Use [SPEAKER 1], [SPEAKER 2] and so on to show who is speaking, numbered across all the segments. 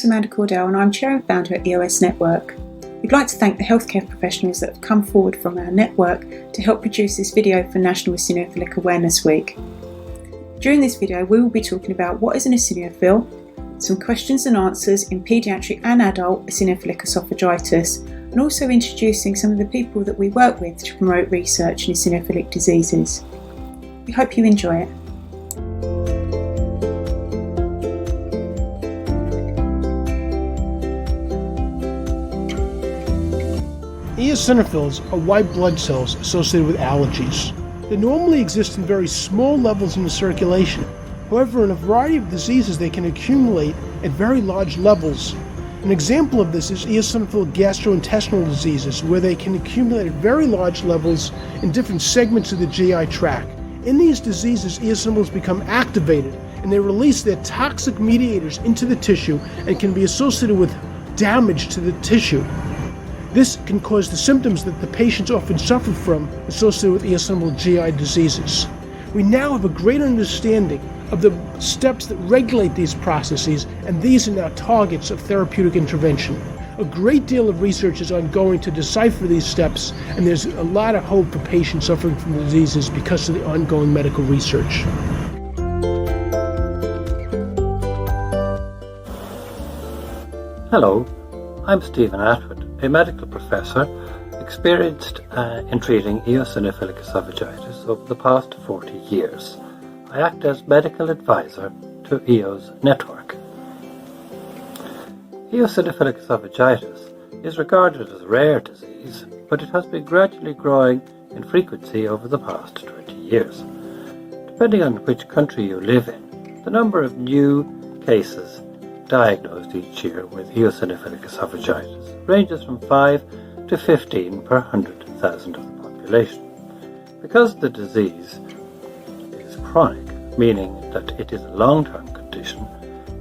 [SPEAKER 1] name's Amanda Cordell and I'm Chair and Founder at EOS Network. We'd like to thank the healthcare professionals that have come forward from our network to help produce this video for National Eosinophilic Awareness Week. During this video we will be talking about what is an eosinophil, some questions and answers in paediatric and adult eosinophilic esophagitis, and also introducing some of the people that we work with to promote research in eosinophilic diseases. We hope you enjoy it.
[SPEAKER 2] Eosinophils are white blood cells associated with allergies. They normally exist in very small levels in the circulation. However, in a variety of diseases they can accumulate at very large levels. An example of this is eosinophil gastrointestinal diseases, where they can accumulate at very large levels in different segments of the GI tract. In these diseases, eosinophils become activated and they release their toxic mediators into the tissue and can be associated with damage to the tissue. This can cause the symptoms that the patients often suffer from associated with eosinophil GI diseases. We now have a greater understanding of the steps that regulate these processes, and these are now targets of therapeutic intervention. A great deal of research is ongoing to decipher these steps, and there's a lot of hope for patients suffering from the diseases because of the ongoing medical research.
[SPEAKER 3] Hello, I'm Stephen Atwood, a medical professor experienced in treating eosinophilic esophagitis over the past 40 years. I act as medical advisor to EOS Network. Eosinophilic esophagitis is regarded as a rare disease, but it has been gradually growing in frequency over the past 20 years. Depending on which country you live in, the number of new cases diagnosed each year with eosinophilic esophagitis ranges from 5 to 15 per 100,000 of the population. Because the disease is chronic, meaning that it is a long-term condition,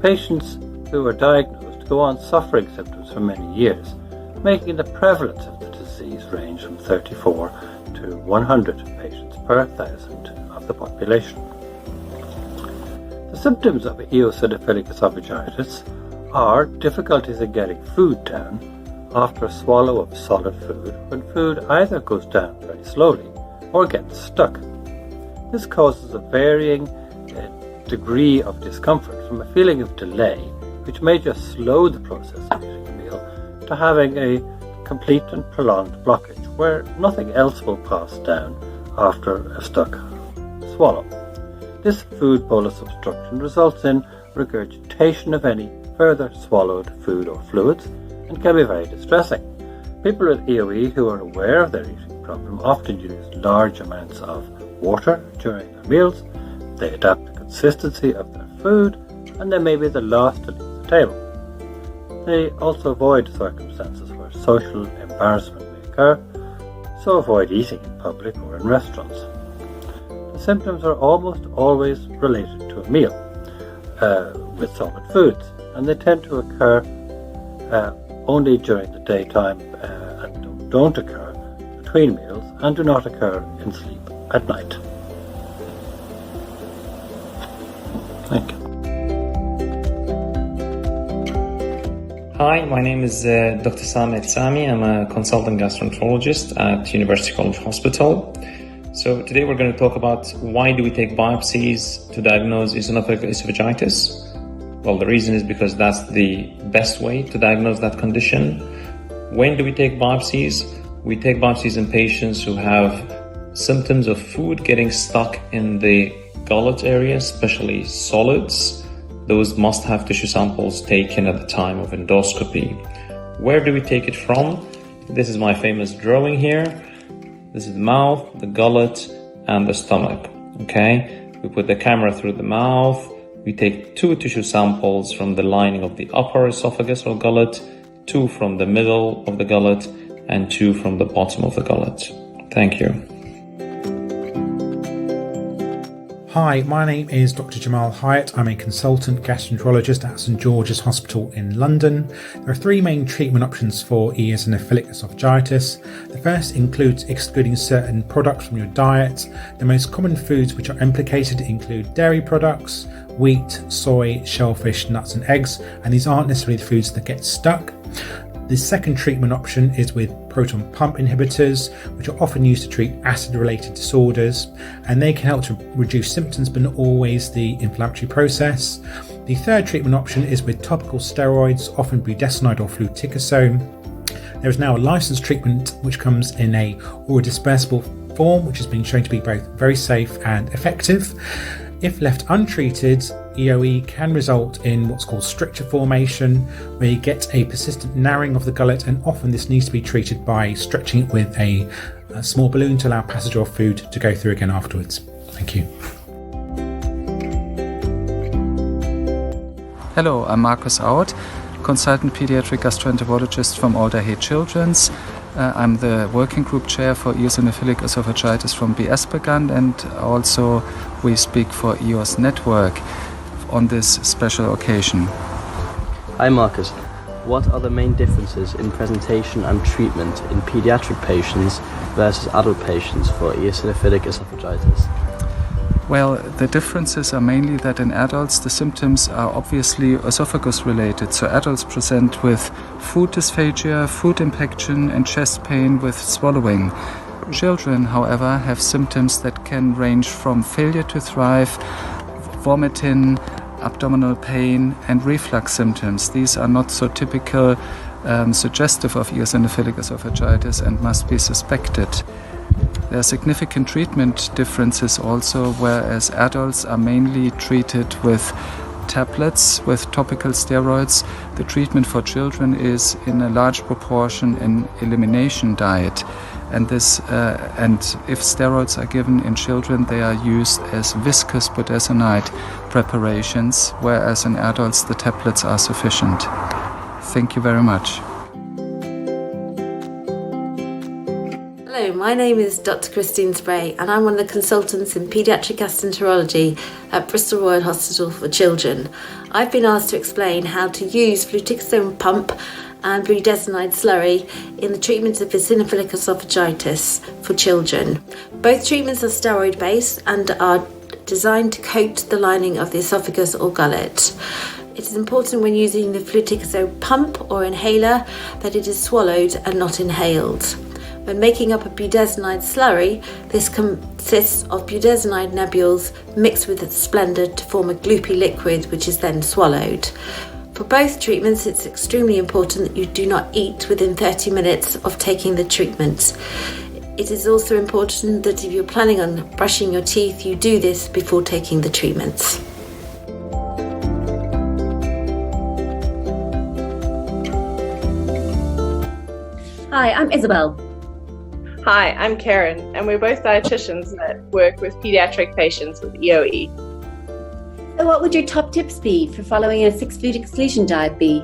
[SPEAKER 3] patients who are diagnosed go on suffering symptoms for many years, making the prevalence of the disease range from 34 to 100 patients per 1,000 of the population. The symptoms of eosinophilic esophagitis are difficulties in getting food down after a swallow of solid food, when food either goes down very slowly or gets stuck. This causes a varying degree of discomfort, from a feeling of delay, which may just slow the process of eating a meal, to having a complete and prolonged blockage where nothing else will pass down after a stuck swallow. This food bolus obstruction results in regurgitation of any further swallowed food or fluids and can be very distressing. People with EOE who are aware of their eating problem often use large amounts of water during their meals. They adapt the consistency of their food, and they may be the last to leave the table. They also avoid circumstances where social embarrassment may occur, so avoid eating in public or in restaurants. The symptoms are almost always related to a meal with solid foods, and they tend to occur only during the daytime and don't occur between meals and do not occur in sleep at night. Thank you.
[SPEAKER 4] Hi, my name is Dr. Sami Sami. I'm a consultant gastroenterologist at University College Hospital. So today we're going to talk about why do we take biopsies to diagnose eosinophilic esophagitis. Well, the reason is because that's the best way to diagnose that condition. When do we take biopsies? We take biopsies in patients who have symptoms of food getting stuck in the gullet area, especially solids. Those must have tissue samples taken at the time of endoscopy. Where do we take it from? This is my famous drawing here. This is the mouth, the gullet, and the stomach. Okay, we put the camera through the mouth. We take 2 tissue samples from the lining of the upper esophagus or gullet, 2 from the middle of the gullet, and 2 from the bottom of the gullet. Thank you.
[SPEAKER 5] Hi, my name is Dr. Jamal Hyatt. I'm a consultant gastroenterologist at St George's Hospital in London. There are three main treatment options for eosinophilic esophagitis. The first includes excluding certain products from your diet. The most common foods which are implicated include dairy products, wheat, soy, shellfish, nuts and eggs, and these aren't necessarily the foods that get stuck. The second treatment option is with proton pump inhibitors, which are often used to treat acid-related disorders, and they can help to reduce symptoms but not always the inflammatory process. The third treatment option is with topical steroids, often budesonide or fluticasone. There is now a licensed treatment which comes in a oral dispersible form, which has been shown to be both very safe and effective. If left untreated, EoE can result in what's called stricture formation, where you get a persistent narrowing of the gullet, and often this needs to be treated by stretching it with a small balloon to allow passage of food to go through again afterwards. Thank you.
[SPEAKER 6] Hello, I'm Markus Out, consultant pediatric gastroenterologist from Alder Hey Children's. I'm the working group chair for eosinophilic esophagitis from B. Espeland, and also we speak for EOS Network on this special occasion.
[SPEAKER 7] Hi Marcus, what are the main differences in presentation and treatment in pediatric patients versus adult patients for eosinophilic esophagitis?
[SPEAKER 6] Well, the differences are mainly that in adults the symptoms are obviously esophagus related, so adults present with food dysphagia, food impaction and chest pain with swallowing. Children, however, have symptoms that can range from failure to thrive, vomiting, abdominal pain and reflux symptoms. These are not so typical, suggestive of eosinophilic esophagitis and must be suspected. There are significant treatment differences also, whereas adults are mainly treated with tablets, with topical steroids. The treatment for children is in a large proportion an elimination diet. And if steroids are given in children, they are used as viscous budesonide preparations, whereas in adults the tablets are sufficient. Thank you very much.
[SPEAKER 8] Hello, my name is Dr. Christine Spray, and I'm one of the consultants in paediatric gastroenterology at Bristol Royal Hospital for Children. I've been asked to explain how to use fluticasone pump and budesonide slurry in the treatment of eosinophilic esophagitis for children. Both treatments are steroid-based and are designed to coat the lining of the esophagus or gullet. It is important when using the fluticasone pump or inhaler that it is swallowed and not inhaled. When making up a budesonide slurry, this consists of budesonide nebules mixed with Splenda to form a gloopy liquid which is then swallowed. For both treatments, it's extremely important that you do not eat within 30 minutes of taking the treatment. It is also important that if you're planning on brushing your teeth, you do this before taking the treatments.
[SPEAKER 9] Hi, I'm Isabel.
[SPEAKER 10] Hi, I'm Karen, and we're both dietitians that work with pediatric patients with EoE.
[SPEAKER 9] So what would your top tips be for following a 6-food exclusion diet be?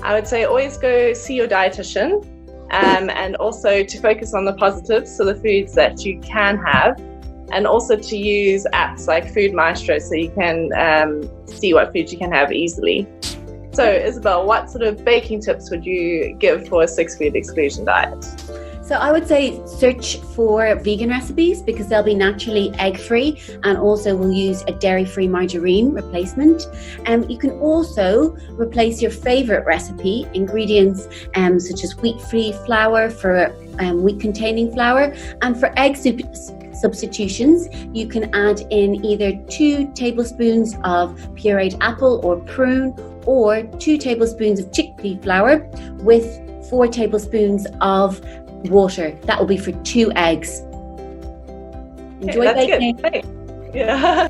[SPEAKER 10] I would say always go see your dietitian, and also to focus on the positives, so the foods that you can have, and also to use apps like Food Maestro so you can see what foods you can have easily. So Isabel, what sort of baking tips would you give for a 6-food exclusion diet?
[SPEAKER 9] So I would say search for vegan recipes because they'll be naturally egg-free, and also we'll use a dairy-free margarine replacement. You can also replace your favorite recipe ingredients such as wheat-free flour for wheat-containing flour, and for egg substitutions you can add in either 2 tablespoons of pureed apple or prune, or 2 tablespoons of chickpea flour with 4 tablespoons of water. That will be for 2 eggs. Enjoy baking.
[SPEAKER 10] Yeah.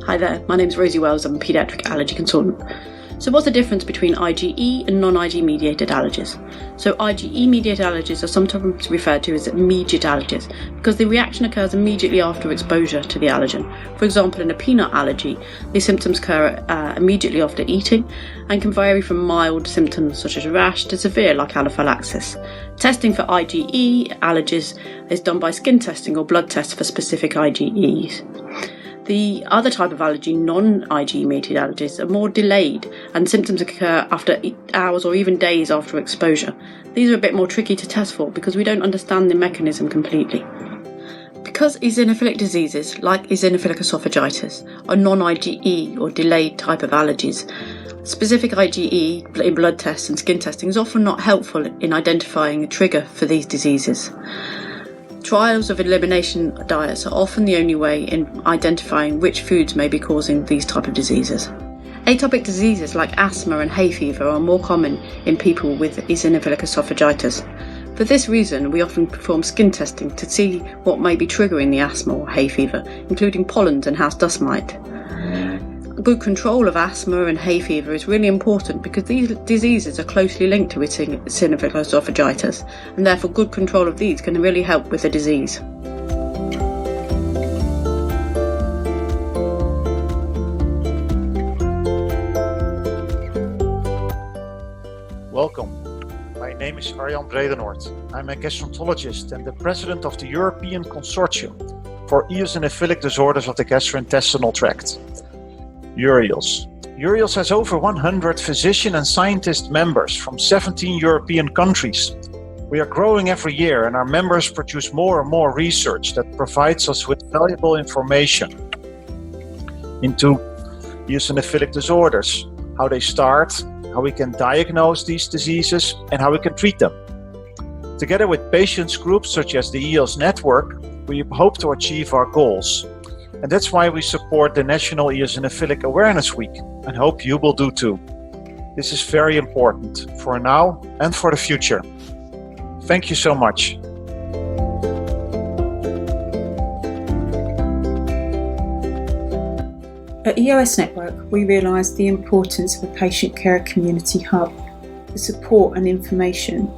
[SPEAKER 11] Hi there, my name's Rosie Wells. I'm a paediatric allergy consultant. So what's the difference between IgE and non-IgE mediated allergies? So IgE mediated allergies are sometimes referred to as immediate allergies because the reaction occurs immediately after exposure to the allergen. For example, in a peanut allergy, these symptoms occur immediately after eating and can vary from mild symptoms such as rash to severe like anaphylaxis. Testing for IgE allergies is done by skin testing or blood tests for specific IgEs. The other type of allergy, non-IgE mediated allergies, are more delayed and symptoms occur after hours or even days after exposure. These are a bit more tricky to test for because we don't understand the mechanism completely. Because eosinophilic diseases, like eosinophilic esophagitis, are non-IgE or delayed type of allergies, specific IgE in blood tests and skin testing is often not helpful in identifying a trigger for these diseases. Trials of elimination diets are often the only way in identifying which foods may be causing these type of diseases. Atopic diseases like asthma and hay fever are more common in people with eosinophilic esophagitis. For this reason, we often perform skin testing to see what may be triggering the asthma or hay fever, including pollens and house dust mite. Good control of asthma and hay fever is really important because these diseases are closely linked to eosinophilic esophagitis, and therefore good control of these can really help with the disease.
[SPEAKER 12] Welcome. My name is Arjan Bredenoord. I'm a gastroenterologist and the president of the European Consortium for Eosinophilic Disorders of the Gastrointestinal Tract. EUREALS. EUREALS has over 100 physician and scientist members from 17 European countries. We are growing every year and our members produce more and more research that provides us with valuable information into eosinophilic disorders, how they start, how we can diagnose these diseases and how we can treat them. Together with patients groups such as the EOS network, we hope to achieve our goals. And that's why we support the National Eosinophilic Awareness Week and hope you will do too. This is very important for now and for the future. Thank you so much.
[SPEAKER 1] At EOS Network, we realise the importance of a patient care community hub for support and information.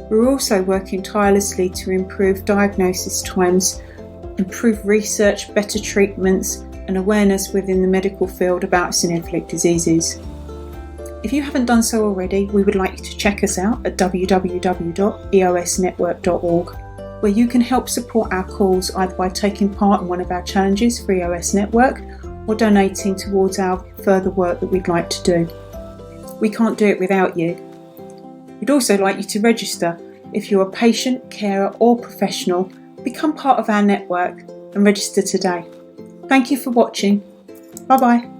[SPEAKER 1] We're also working tirelessly to improve diagnosis times, improve research, better treatments and awareness within the medical field about eosinophilic diseases. If you haven't done so already, we would like you to check us out at www.eosnetwork.org, where you can help support our cause either by taking part in one of our challenges for EOS Network or donating towards our further work that we'd like to do. We can't do it without you. We'd also like you to register. If you're a patient, carer or professional, become part of our network and register today. Thank you for watching. Bye bye.